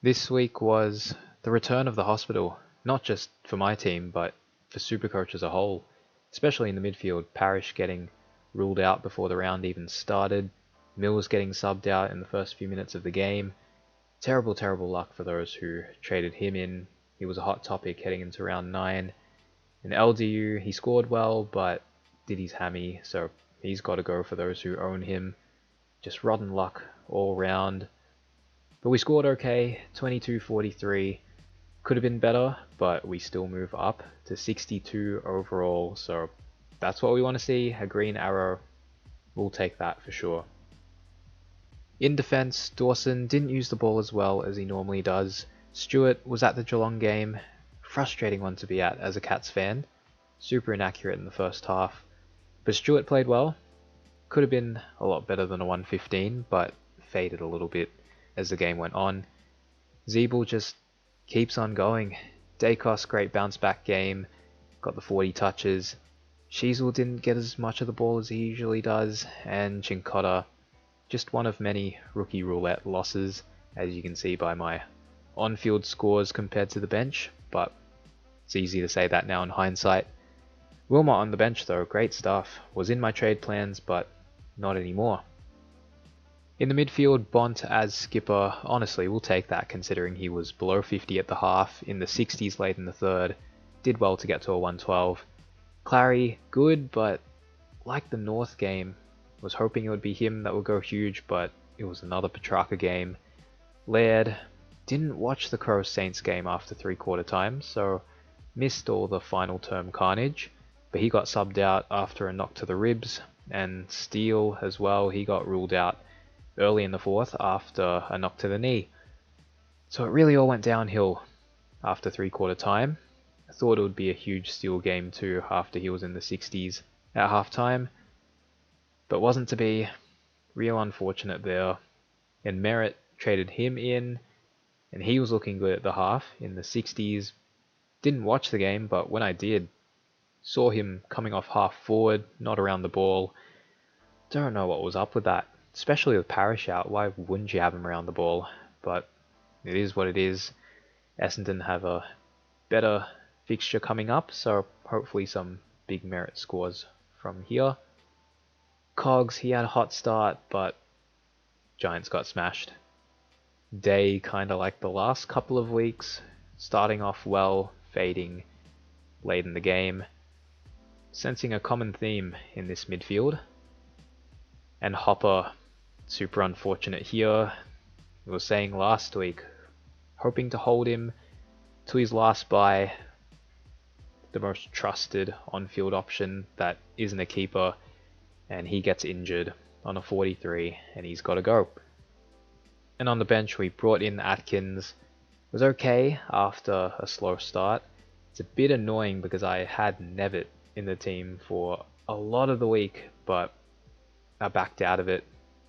This week was the return of the hospital, not just for my team, but for Supercoach as a whole, especially in the midfield. Parrish getting ruled out before the round even started, Mills getting subbed out in the first few minutes of the game. Terrible, terrible luck for those who traded him in. He was a hot topic heading into round 9. In LDU, he scored well, but did his hammy, so he's got to go for those who own him. Just rotten luck all round. But we scored okay, 22-43. Could have been better, but we still move up to 62 overall, so that's what we want to see. A green arrow, we'll take that for sure. In defence, Dawson didn't use the ball as well as he normally does. Stewart was at the Geelong game, frustrating one to be at as a Cats fan. Super inaccurate in the first half. But Stewart played well. Could have been a lot better than a 115, but faded a little bit as the game went on. Zeeble just keeps on going. Dacos, great bounce back game, got the 40 touches. Sheasel didn't get as much of the ball as he usually does, and Chincotta, just one of many rookie roulette losses, as you can see by my on-field scores compared to the bench, but it's easy to say that now in hindsight. Wilmot on the bench though, great stuff. Was in my trade plans, but not anymore. In the midfield, Bont as skipper, honestly, we'll take that considering he was below 50 at the half, in the 60s late in the third, did well to get to a 112. Clary, good, but like the North game, was hoping it would be him that would go huge, but it was another Petrarca game. Laird, didn't watch the Crows Saints game after 3/4 time, so missed all the final term carnage, but he got subbed out after a knock to the ribs, and Steele as well, he got ruled out early in the fourth after a knock to the knee. So it really all went downhill after 3/4 time. I thought it would be a huge Steele game too after he was in the 60s at half time, but wasn't to be. Real unfortunate there. And Merritt traded him in, and he was looking good at the half in the 60s. Didn't watch the game, but when I did, saw him coming off half forward, not around the ball. Don't know what was up with that, especially with Parrish out. Why wouldn't you have him around the ball? But it is what it is. Essendon have a better fixture coming up, so hopefully some big Merritt scores from here. Cogs, he had a hot start, but Giants got smashed. Day, kind of like the last couple of weeks, starting off well, fading late in the game. Sensing a common theme in this midfield. And Hopper, super unfortunate here. I was saying last week, hoping to hold him to his last bye. The most trusted on-field option that isn't a keeper, and he gets injured on a 43 and he's got to go. And on the bench we brought in Atkins. It was okay after a slow start. It's a bit annoying because I had Nevitt in the team for a lot of the week, but I backed out of it,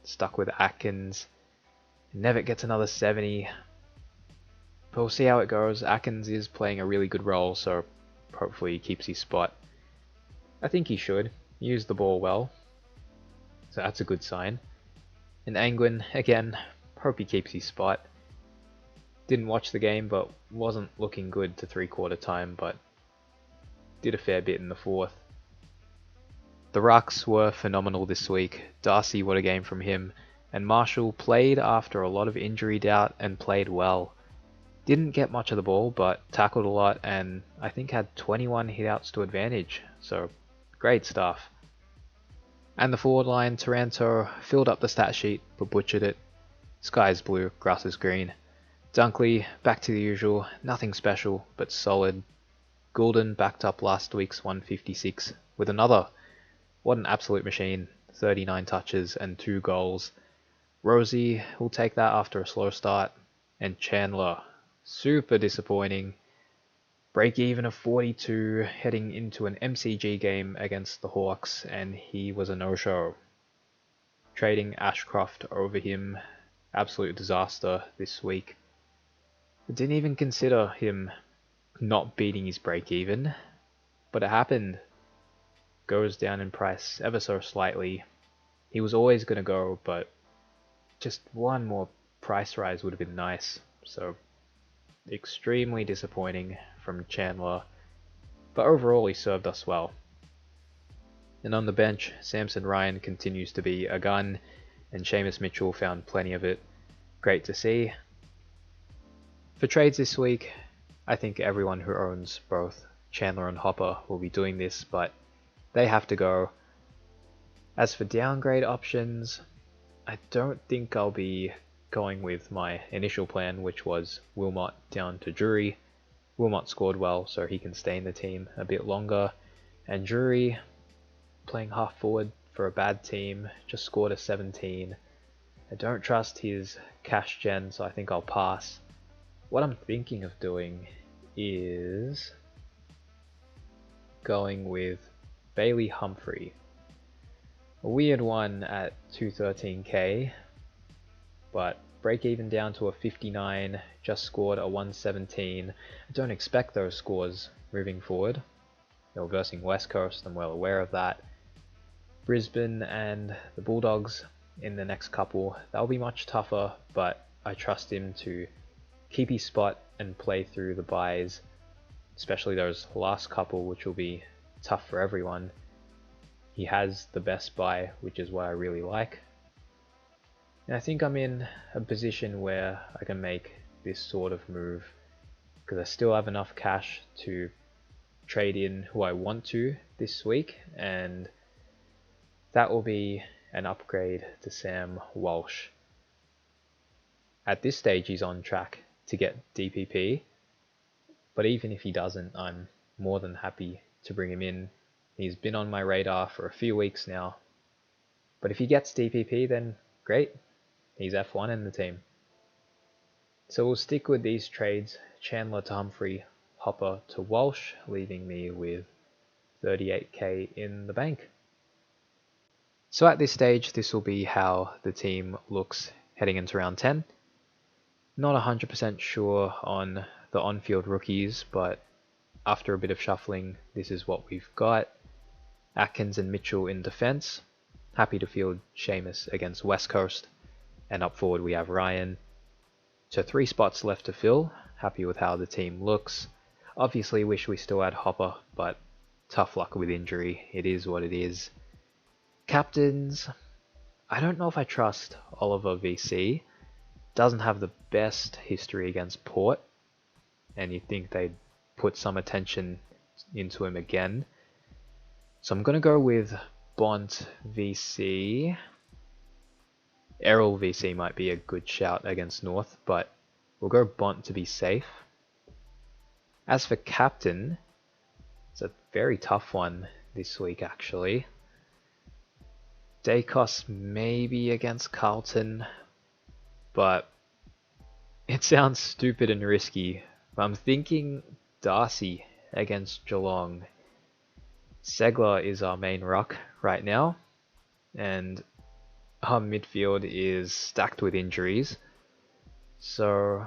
stuck with Atkins. Nevitt gets another 70, but we'll see how it goes. Atkins is playing a really good role, so hopefully he keeps his spot. I think he should. He used the ball well, so that's a good sign. And Angwin, again, hope he keeps his spot. Didn't watch the game, but wasn't looking good to 3/4 time, but did a fair bit in the fourth. The rucks were phenomenal this week. Darcy, what a game from him. And Marshall played after a lot of injury doubt and played well. Didn't get much of the ball, but tackled a lot and I think had 21 hitouts to advantage. So great stuff. And the forward line, Taranto filled up the stat sheet but butchered it. Sky is blue, grass is green. Dunkley, back to the usual, nothing special but solid. Goulden backed up last week's 156 with another. What an absolute machine, 39 touches and 2 goals. Rosie will take that after a slow start. And Chandler, super disappointing. Break even of 42 heading into an MCG game against the Hawks, and he was a no-show. Trading Ashcroft over him, absolute disaster this week. I didn't even consider him not beating his break even, but it happened. Goes down in price ever so slightly. He was always going to go, but just one more price rise would have been nice. So extremely disappointing from Chandler, but overall he served us well. And on the bench, Samson Ryan continues to be a gun, and Seamus Mitchell found plenty of it. Great to see. For trades this week, I think everyone who owns both Chandler and Hopper will be doing this, but they have to go. As for downgrade options, I don't think I'll be going with my initial plan, which was Wilmot down to Drury. Wilmot scored well, so he can stay in the team a bit longer. And Drury, playing half forward for a bad team, just scored a 17. I don't trust his cash gen, so I think I'll pass. What I'm thinking of doing is going with Bailey Humphrey. A weird one at 213k, but break even down to a 59, just scored a 117. I don't expect those scores moving forward. They're versing West Coast, I'm well aware of that. Brisbane and the Bulldogs in the next couple, that'll be much tougher, but I trust him to keep his spot and play through the buys, especially those last couple, which will be tough for everyone. He has the best buy, which is what I really like. And I think I'm in a position where I can make this sort of move because I still have enough cash to trade in who I want to this week, and that will be an upgrade to Sam Walsh. At this stage he's on track to get DPP, but even if he doesn't, I'm more than happy to bring him in. He's been on my radar for a few weeks now, but if he gets DPP, then great, he's F1 in the team. So we'll stick with these trades: Chandler to Humphrey, Hopper to Walsh, leaving me with 38k in the bank. So at this stage, this will be how the team looks heading into round 10. Not 100% sure on the on-field rookies, but after a bit of shuffling, this is what we've got. Atkins and Mitchell in defense. Happy to field Seamus against West Coast. And up forward we have Ryan. So 3 spots left to fill. Happy with how the team looks. Obviously wish we still had Hopper, but tough luck with injury. It is what it is. Captains, I don't know if I trust Oliver VC. Doesn't have the best history against Port, and you'd think they'd put some attention into him again. So I'm going to go with Bont VC. Errol VC might be a good shout against North, but we'll go Bont to be safe. As for captain, it's a very tough one this week actually. Dacos maybe against Carlton, but it sounds stupid and risky. I'm thinking Darcy against Geelong. Segler is our main ruck right now, and our midfield is stacked with injuries. So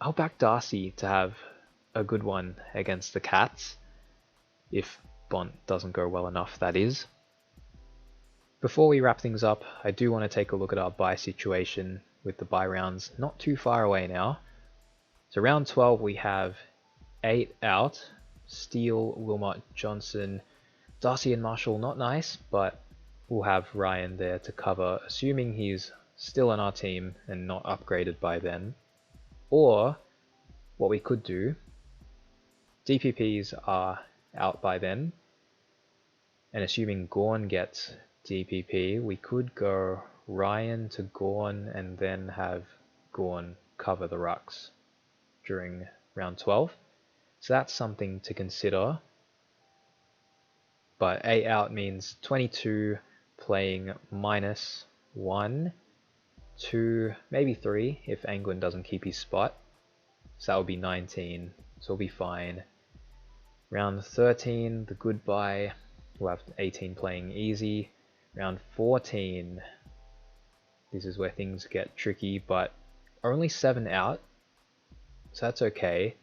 I'll back Darcy to have a good one against the Cats, if Bont doesn't go well enough, that is. Before we wrap things up, I do want to take a look at our bye situation with the bye rounds not too far away now. So round 12 we have 8 out. Steele, Wilmot, Johnson, Darcy and Marshall, not nice, but we'll have Ryan there to cover, assuming he's still on our team and not upgraded by then. Or what we could do, DPPs are out by then, and assuming Gawn gets DPP, we could go Ryan to Gawn and then have Gawn cover the rucks during round 12. So that's something to consider. But 8 out means 22 playing -1, 2, maybe 3 if Angwin doesn't keep his spot. So that would be 19, so we'll be fine. Round 13, the goodbye, we'll have 18 playing easy. Round 14, this is where things get tricky, but only 7 out, so that's okay.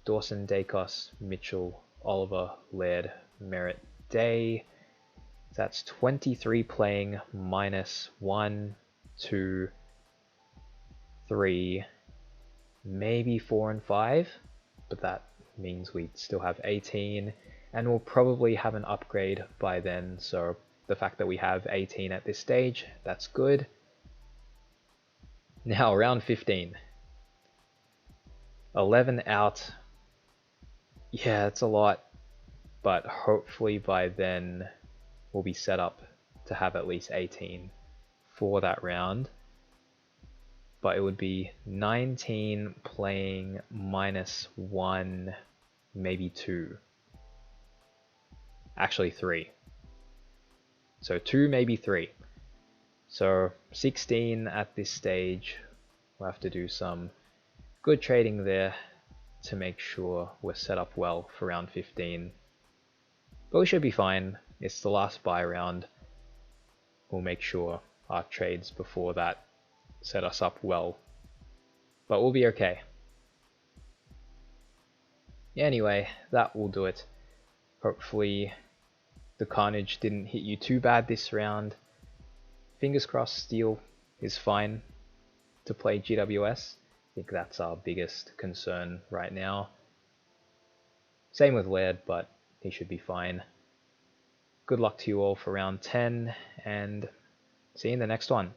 Dawson, Dacos, Mitchell, Oliver, Laird, Merritt, Day. That's 23 playing -1, 2, 3, maybe 4 and 5, but that means we still have 18, and we'll probably have an upgrade by then, so the fact that we have 18 at this stage, that's good. Now round 15. 11 out. Yeah, it's a lot, but hopefully by then we'll be set up to have at least 18 for that round. But it would be 19 playing -1, maybe 2. Actually 3. So 2, maybe 3. So 16 at this stage. We'll have to do some good trading there to make sure we're set up well for round 15. But we should be fine. It's the last buy round. We'll make sure our trades before that set us up well. But we'll be okay. Anyway, that will do it. Hopefully the carnage didn't hit you too bad this round. Fingers crossed steel is fine to play GWS. I think that's our biggest concern right now. Same with lead, but he should be fine. Good luck to you all for round 10, and see you in the next one.